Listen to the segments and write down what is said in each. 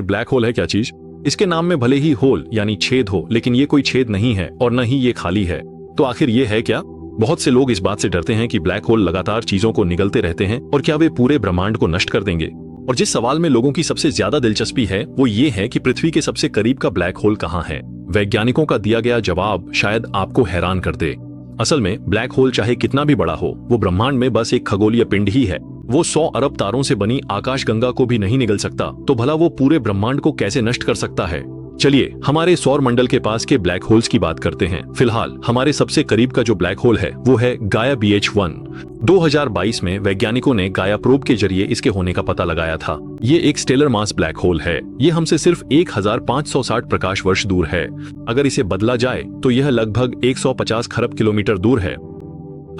Black hole है क्या चीज? इसके नाम में भले ही होल यानी छेद हो, लेकिन ये कोई छेद नहीं है और न ही ये खाली है। तो आखिर ये है क्या? बहुत से लोग इस बात से डरते हैं कि ब्लैक होल लगातार चीजों को निगलते रहते हैं और क्या वे पूरे ब्रह्मांड को नष्ट कर देंगे। और जिस सवाल में लोगों की सबसे ज्यादा दिलचस्पी है वो ये है कि पृथ्वी के सबसे करीब का ब्लैक होल कहाँ है। वैज्ञानिकों का दिया गया जवाब शायद आपको हैरान कर दे। असल में ब्लैक होल चाहे कितना भी बड़ा हो, वो ब्रह्मांड में बस एक खगोलीय पिंड ही है। वो 100 अरब तारों से बनी आकाशगंगा को भी नहीं निगल सकता, तो भला वो पूरे ब्रह्मांड को कैसे नष्ट कर सकता है? चलिए हमारे सौर मंडल के पास के ब्लैक होल्स की बात करते हैं। फिलहाल हमारे सबसे करीब का जो ब्लैक होल है वो है गाया BH1। 2022 में वैज्ञानिकों ने गाया प्रोब के जरिए इसके होने का पता लगाया था। ये एक स्टेलर मास ब्लैक होल है। ये हमसे सिर्फ 1560 प्रकाश वर्ष दूर है। अगर इसे बदला जाए तो यह लगभग 150 खरब किलोमीटर दूर है।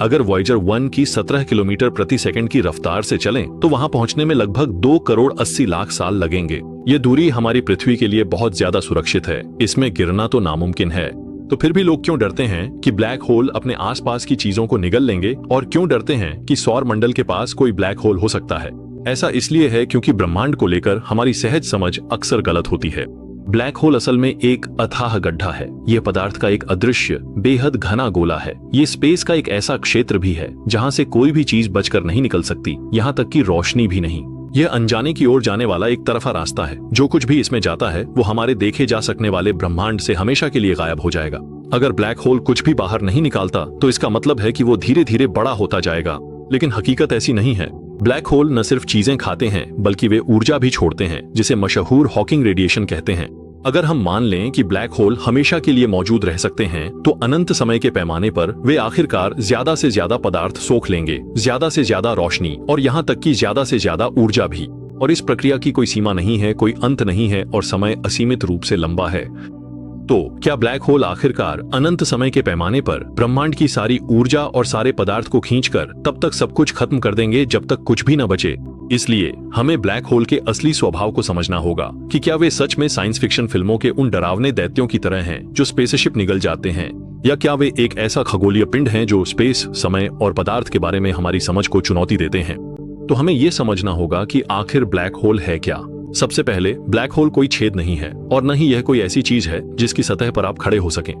अगर वॉयेजर 1 की 17 किलोमीटर प्रति सेकंड की रफ्तार से चलें तो वहां पहुंचने में लगभग 2 करोड़ 80 लाख साल लगेंगे। ये दूरी हमारी पृथ्वी के लिए बहुत ज्यादा सुरक्षित है। इसमें गिरना तो नामुमकिन है। तो फिर भी लोग क्यों डरते हैं कि ब्लैक होल अपने आसपास की चीजों को निगल लेंगे, और क्यों डरते हैं कि सौर मंडल के पास कोई ब्लैक होल हो सकता है? ऐसा इसलिए है क्योंकि ब्रह्मांड को लेकर हमारी सहज समझ अक्सर गलत होती है। ब्लैक होल असल में एक अथाह गड्ढा है। यह पदार्थ का एक अदृश्य बेहद घना गोला है। ये स्पेस का एक ऐसा क्षेत्र भी है जहां से कोई भी चीज बचकर नहीं निकल सकती, यहाँ तक कि रोशनी भी नहीं। यह अनजाने की ओर जाने वाला एक तरफा रास्ता है। जो कुछ भी इसमें जाता है वो हमारे देखे जा सकने वाले ब्रह्मांड से हमेशा के लिए गायब हो जाएगा। अगर ब्लैक होल कुछ भी बाहर नहीं निकालता तो इसका मतलब है कि वो धीरे धीरे बड़ा होता जाएगा। लेकिन हकीकत ऐसी नहीं है। ब्लैक होल न सिर्फ चीजें खाते हैं बल्कि वे ऊर्जा भी छोड़ते हैं, जिसे मशहूर हॉकिंग रेडिएशन कहते हैं। अगर हम मान लें कि ब्लैक होल हमेशा के लिए मौजूद रह सकते हैं तो अनंत समय के पैमाने पर वे आखिरकार ज्यादा से ज्यादा पदार्थ सोख लेंगे, ज्यादा से ज्यादा रोशनी और यहाँ तक कि ज्यादा से ज्यादा ऊर्जा भी। और इस प्रक्रिया की कोई सीमा नहीं है, कोई अंत नहीं है और समय असीमित रूप से लंबा है। तो क्या ब्लैक होल आखिरकार अनंत समय के पैमाने पर ब्रह्मांड की सारी ऊर्जा और सारे पदार्थ को खींचकर तब तक सब कुछ खत्म कर देंगे जब तक कुछ भी न बचे? इसलिए हमें ब्लैक होल के असली स्वभाव को समझना होगा कि क्या वे सच में साइंस फिक्शन फिल्मों के उन डरावने दैत्यों की तरह हैं जो स्पेसशिप निगल जाते हैं, या क्या वे एक ऐसा खगोलीय पिंड हैं जो स्पेस, समय और पदार्थ के बारे में हमारी समझ को चुनौती देते हैं? तो हमें ये समझना होगा कि आखिर ब्लैक होल है क्या। सबसे पहले ब्लैक होल कोई छेद नहीं है और न ही यह कोई ऐसी चीज है जिसकी सतह पर आप खड़े हो सकें।